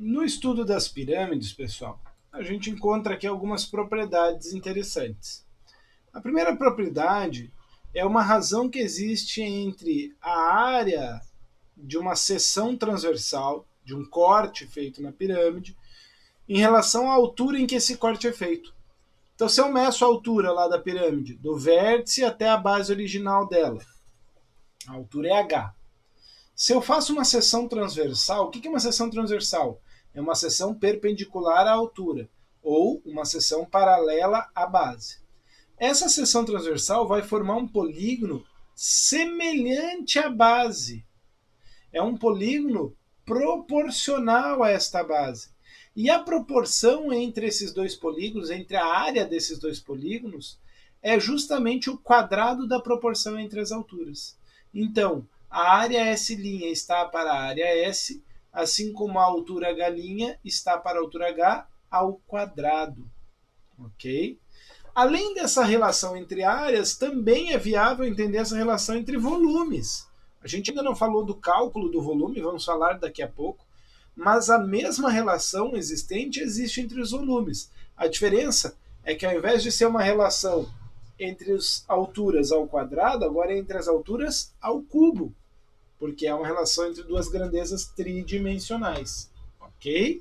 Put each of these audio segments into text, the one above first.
No estudo das pirâmides, pessoal, a gente encontra aqui algumas propriedades interessantes. A primeira propriedade é uma razão que existe entre a área de uma seção transversal, de um corte feito na pirâmide, em relação à altura em que esse corte é feito. Então, se eu meço a altura lá da pirâmide, do vértice até a base original dela, a altura é h. Se eu faço uma seção transversal, o que é uma seção transversal? É uma seção perpendicular à altura, ou uma seção paralela à base. Essa seção transversal vai formar um polígono semelhante à base. É um polígono proporcional a esta base. E a proporção entre esses dois polígonos, entre a área desses dois polígonos, é justamente o quadrado da proporção entre as alturas. Então, a área S' está para a área S, assim como a altura H' está para a altura H ao quadrado. Ok? Além dessa relação entre áreas, também é viável entender essa relação entre volumes. A gente ainda não falou do cálculo do volume, vamos falar daqui a pouco, mas a mesma relação existente existe entre os volumes. A diferença é que ao invés de ser uma relação entre as alturas ao quadrado, agora é entre as alturas ao cubo, porque é uma relação entre duas grandezas tridimensionais. Ok?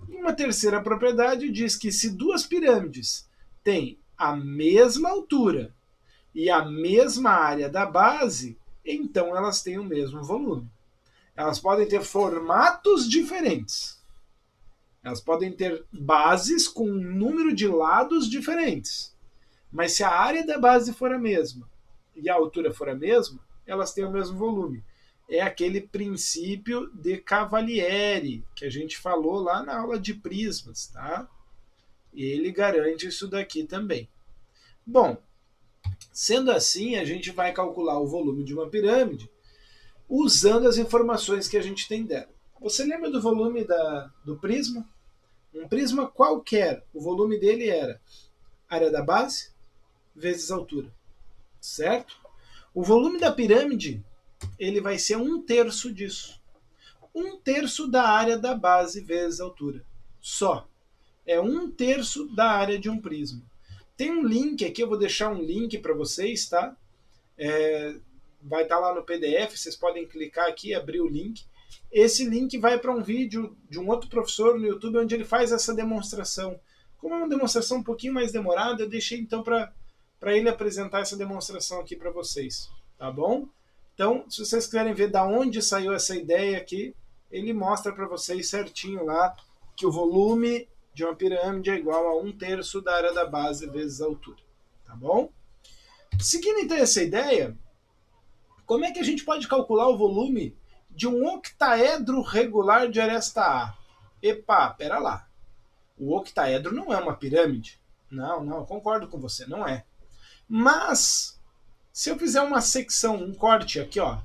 E uma terceira propriedade diz que se duas pirâmides têm a mesma altura e a mesma área da base, então elas têm o mesmo volume. Elas podem ter formatos diferentes. Elas podem ter bases com um número de lados diferentes. Mas se a área da base for a mesma e a altura for a mesma, elas têm o mesmo volume. É aquele princípio de Cavalieri, que a gente falou lá na aula de prismas, tá? E ele garante isso daqui também. Bom, sendo assim, a gente vai calcular o volume de uma pirâmide usando as informações que a gente tem dela. Você lembra do volume do prisma? Um prisma qualquer, o volume dele era área da base vezes altura, certo? O volume da pirâmide ele vai ser um terço disso. Um terço da área da base vezes altura. Só. É um terço da área de um prisma. Tem um link aqui, eu vou deixar um link para vocês, tá? Vai estar lá no PDF, vocês podem clicar aqui e abrir o link. Esse link vai para um vídeo de um outro professor no YouTube onde ele faz essa demonstração. Como é uma demonstração um pouquinho mais demorada, eu deixei então para ele apresentar essa demonstração aqui para vocês, tá bom? Então, se vocês quiserem ver da onde saiu essa ideia aqui, ele mostra para vocês certinho lá que o volume de uma pirâmide é igual a um terço da área da base vezes a altura, tá bom? Seguindo então essa ideia, como é que a gente pode calcular o volume de um octaedro regular de aresta A? Epa, pera lá. O octaedro não é uma pirâmide. Não, concordo com você, não é. Mas, se eu fizer uma secção, um corte aqui, ó,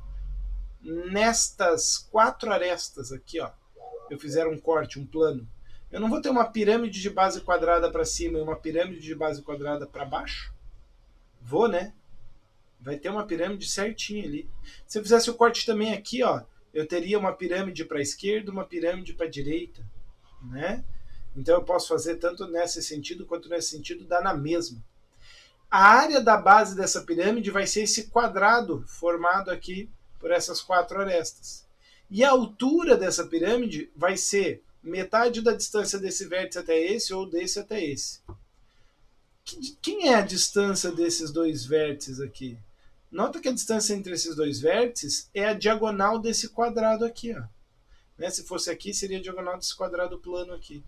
nestas 4 arestas aqui, ó, eu fizer um corte, um plano, eu não vou ter uma pirâmide de base quadrada para cima e uma pirâmide de base quadrada para baixo? Vou, né? Vai ter uma pirâmide certinha ali. Se eu fizesse o corte também aqui, ó, eu teria uma pirâmide para a esquerda, uma pirâmide para a direita, né? Então eu posso fazer tanto nesse sentido quanto nesse sentido, dá na mesma. A área da base dessa pirâmide vai ser esse quadrado formado aqui por essas 4 arestas. E a altura dessa pirâmide vai ser metade da distância desse vértice até esse ou desse até esse. Quem é a distância desses dois vértices aqui? Nota que a distância entre esses dois vértices é a diagonal desse quadrado aqui. Ó. Né? Se fosse aqui, seria a diagonal desse quadrado plano aqui.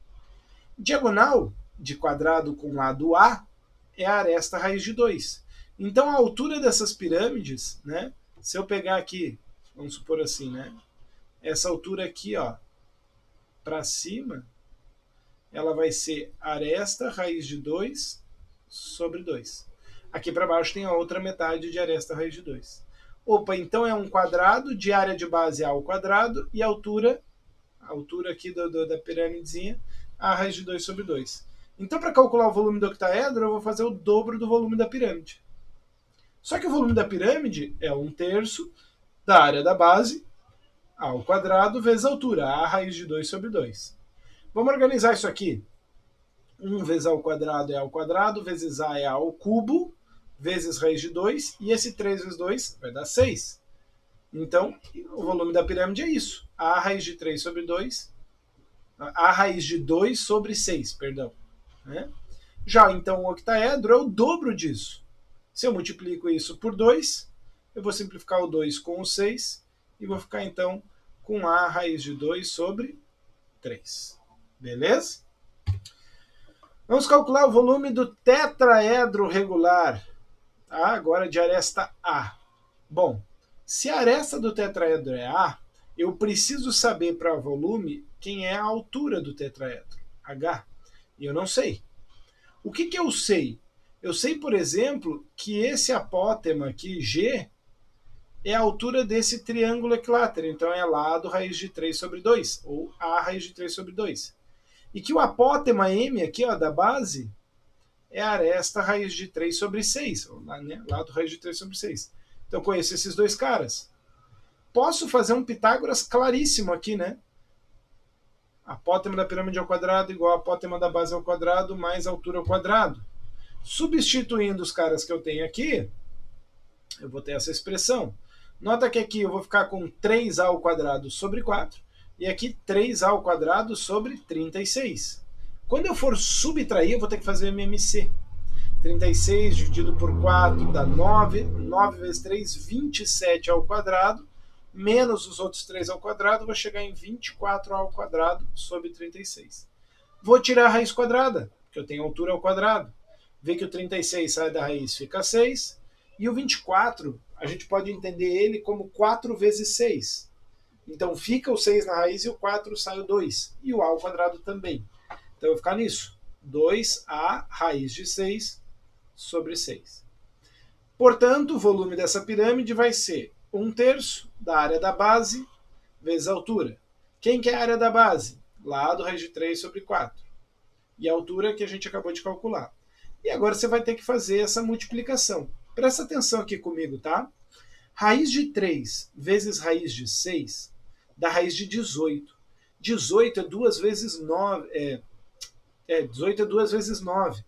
Diagonal de quadrado com lado A é a aresta raiz de 2. Então a altura dessas pirâmides, né? Se eu pegar aqui, vamos supor assim, né? Essa altura aqui, ó, para cima, ela vai ser aresta raiz de 2 sobre 2. Aqui para baixo tem a outra metade de aresta raiz de 2. Opa, então é um quadrado de área de base A ao quadrado e a altura aqui da pirâmidezinha, a raiz de 2 sobre 2. Então, para calcular o volume do octaedro, eu vou fazer o dobro do volume da pirâmide. Só que o volume da pirâmide é um terço da área da base a ao quadrado vezes a altura, a raiz de 2 sobre 2. Vamos organizar isso aqui. 1 vezes a ao quadrado é a ao quadrado, vezes a é a ao cubo, vezes raiz de 2, e esse 3 vezes 2 vai dar 6. Então, o volume da pirâmide é isso. A raiz de 3 sobre 2, a raiz de 2 sobre 6, perdão. Né? Já, então, o octaedro é o dobro disso. Se eu multiplico isso por 2, eu vou simplificar o 2 com o 6, e vou ficar, então, com a raiz de 2 sobre 3. Beleza? Vamos calcular o volume do tetraedro regular. Tá? Agora de aresta A. Bom, se a aresta do tetraedro é A, eu preciso saber para volume quem é a altura do tetraedro, H. E eu não sei. O que eu sei? Eu sei, por exemplo, que esse apótema aqui, G, é a altura desse triângulo equilátero. Então é lado raiz de 3 sobre 2, ou A raiz de 3 sobre 2. E que o apótema M aqui, ó, da base, é a aresta raiz de 3 sobre 6, ou né, lado raiz de 3 sobre 6. Então eu conheço esses dois caras. Posso fazer um Pitágoras claríssimo aqui, né? Apótema da pirâmide ao quadrado igual a apótema da base ao quadrado mais altura ao quadrado. Substituindo os caras que eu tenho aqui, eu vou ter essa expressão. Nota que aqui eu vou ficar com 3a ao quadrado sobre 4, e aqui 3a ao quadrado sobre 36. Quando eu for subtrair, eu vou ter que fazer MMC. 36 dividido por 4 dá 9. 9 vezes 3, 27 ao quadrado. Menos os outros 3 ao quadrado, vai chegar em 24 ao quadrado sobre 36. Vou tirar a raiz quadrada, porque eu tenho altura ao quadrado. Vê que o 36 sai da raiz, fica 6. E o 24, a gente pode entender ele como 4 vezes 6. Então fica o 6 na raiz e o 4 sai o 2. E o a ao quadrado também. Então eu vou ficar nisso. 2a raiz de 6 sobre 6. Portanto, o volume dessa pirâmide vai ser 1/3 da área da base vezes a altura. Quem que é a área da base? Lado raiz de 3 sobre 4. E a altura que a gente acabou de calcular. E agora você vai ter que fazer essa multiplicação. Presta atenção aqui comigo, tá? Raiz de 3 vezes raiz de 6 dá raiz de 18. 18 é 2 vezes 9. 18 é 2 vezes 9.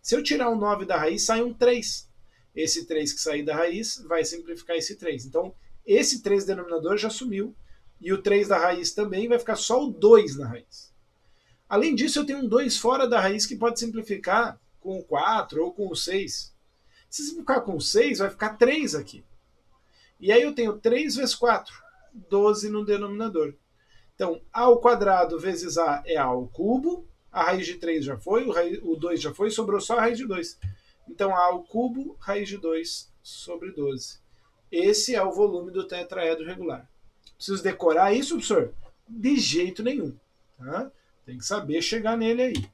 Se eu tirar o 9 da raiz, sai um 3. Esse 3 que sair da raiz vai simplificar esse 3. Então, esse 3 denominador já sumiu. E o 3 da raiz também vai ficar só o 2 na raiz. Além disso, eu tenho um 2 fora da raiz que pode simplificar com o 4 ou com o 6. Se simplificar com o 6, vai ficar 3 aqui. E aí eu tenho 3 vezes 4, 12 no denominador. Então, a ao quadrado vezes a é a ao cubo. A raiz de 3 já foi, o 2 já foi, sobrou só a raiz de 2. Então, a ao cubo, raiz de 2 sobre 12. Esse é o volume do tetraedro regular. Preciso decorar isso, professor? De jeito nenhum. Tá? Tem que saber chegar nele aí.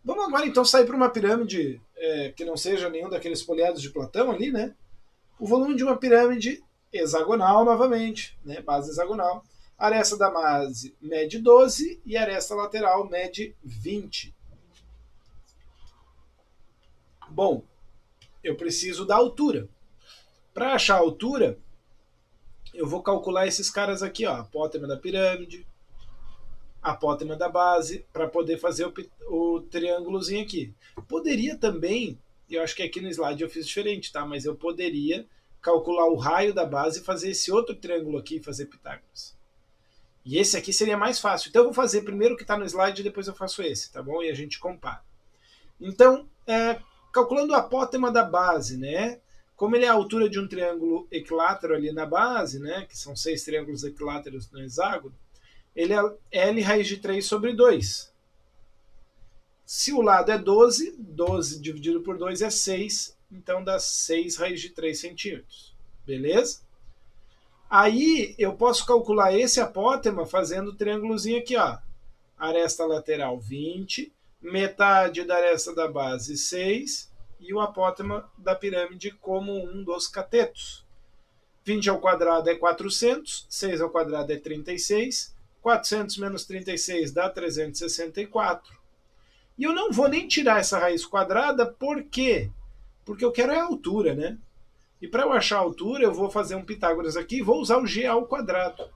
Vamos agora, então, sair para uma pirâmide que não seja nenhum daqueles folheados de Platão ali, né? O volume de uma pirâmide hexagonal, novamente, né? Base hexagonal. A aresta da base mede 12 e a aresta lateral mede 20. Bom, eu preciso da altura. Para achar a altura, eu vou calcular esses caras aqui, ó, apótema da pirâmide, apótema da base, para poder fazer o triângulozinho aqui. Poderia também, eu acho que aqui no slide eu fiz diferente, tá? Mas eu poderia calcular o raio da base e fazer esse outro triângulo aqui e fazer Pitágoras. E esse aqui seria mais fácil. Então eu vou fazer primeiro o que está no slide e depois eu faço esse, tá bom? E a gente compara. Então, calculando o apótema da base, né? Como ele é a altura de um triângulo equilátero ali na base, né? Que são 6 triângulos equiláteros no hexágono, ele é L raiz de 3 sobre 2. Se o lado é 12, 12 dividido por 2 é 6, então dá 6 raiz de 3 centímetros. Beleza? Aí eu posso calcular esse apótema fazendo o triângulozinho aqui, ó. Aresta lateral 20, metade da aresta da base 6 e o apótema da pirâmide como um dos catetos. 20 ao quadrado é 400, 6 ao quadrado é 36, 400 menos 36 dá 364. E eu não vou nem tirar essa raiz quadrada, por quê? Porque eu quero a altura, né? E para eu achar a altura, eu vou fazer um Pitágoras aqui e vou usar o g ao quadrado.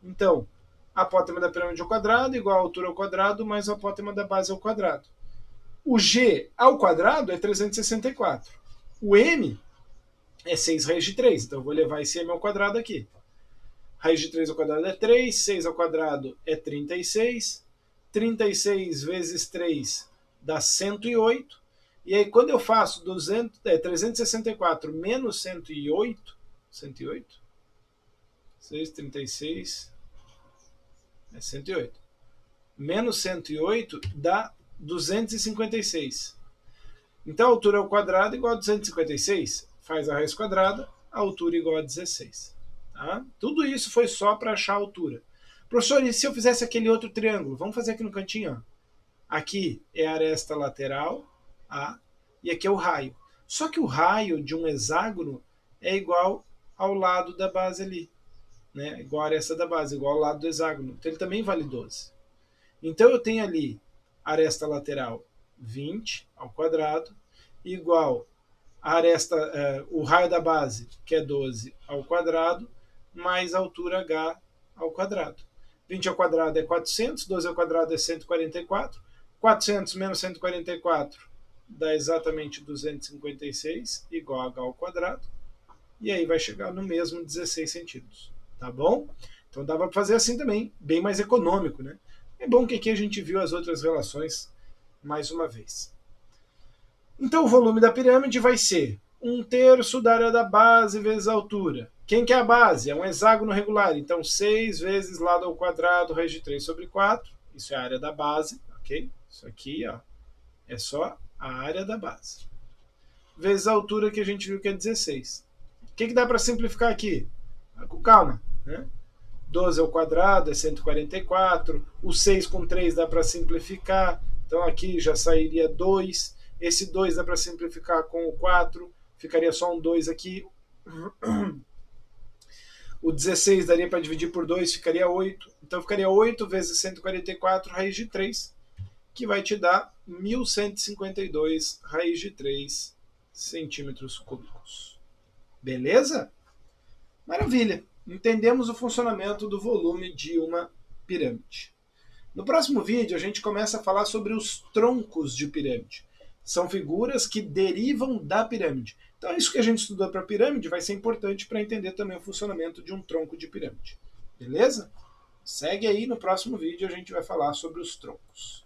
Então, a apótema da pirâmide ao quadrado igual a altura ao quadrado mais a apótema da base ao quadrado. O g ao quadrado é 364. O m é 6 raiz de 3. Então eu vou levar esse m ao quadrado aqui. Raiz de 3 ao quadrado é 3, 6 ao quadrado é 36. 36 vezes 3 dá 108. E aí quando eu faço 364 menos 108, 6, 36, é 108. Menos 108 dá 256. Então a altura ao quadrado é igual a 256. Faz a raiz quadrada, a altura igual a 16. Tá? Tudo isso foi só para achar a altura. Professor, e se eu fizesse aquele outro triângulo? Vamos fazer aqui no cantinho. Ó. Aqui é a aresta lateral, A, e aqui é o raio. Só que o raio de um hexágono é igual ao lado da base ali. Né? Igual a aresta da base, igual ao lado do hexágono. Então ele também vale 12. Então eu tenho ali aresta lateral 20 ao quadrado, igual a aresta, o raio da base, que é 12 ao quadrado, mais a altura h ao quadrado. 20 ao quadrado é 400, 12 ao quadrado é 144, 400 menos 144 dá exatamente 256, igual a h ao quadrado, e aí vai chegar no mesmo 16 centímetros. Tá bom? Então dá para fazer assim também, bem mais econômico, né? É bom que aqui a gente viu as outras relações mais uma vez. Então o volume da pirâmide vai ser 1/3 da área da base vezes a altura. Quem que é a base? É um hexágono regular, então 6 vezes lado ao quadrado, raiz de 3 sobre 4. Isso é a área da base, ok? Isso aqui ó, é só a área da base. Vezes a altura que a gente viu que é 16. O que dá para simplificar aqui? Com calma, né? 12 ao quadrado é 144, o 6 com 3 dá para simplificar, então aqui já sairia 2, esse 2 dá para simplificar com o 4, ficaria só um 2 aqui, o 16 daria para dividir por 2, ficaria 8, então ficaria 8 vezes 144 raiz de 3, que vai te dar 1152 raiz de 3 centímetros cúbicos. Beleza? Maravilha! Entendemos o funcionamento do volume de uma pirâmide. No próximo vídeo, a gente começa a falar sobre os troncos de pirâmide. São figuras que derivam da pirâmide. Então, isso que a gente estudou para a pirâmide vai ser importante para entender também o funcionamento de um tronco de pirâmide. Beleza? Segue aí, no próximo vídeo a gente vai falar sobre os troncos.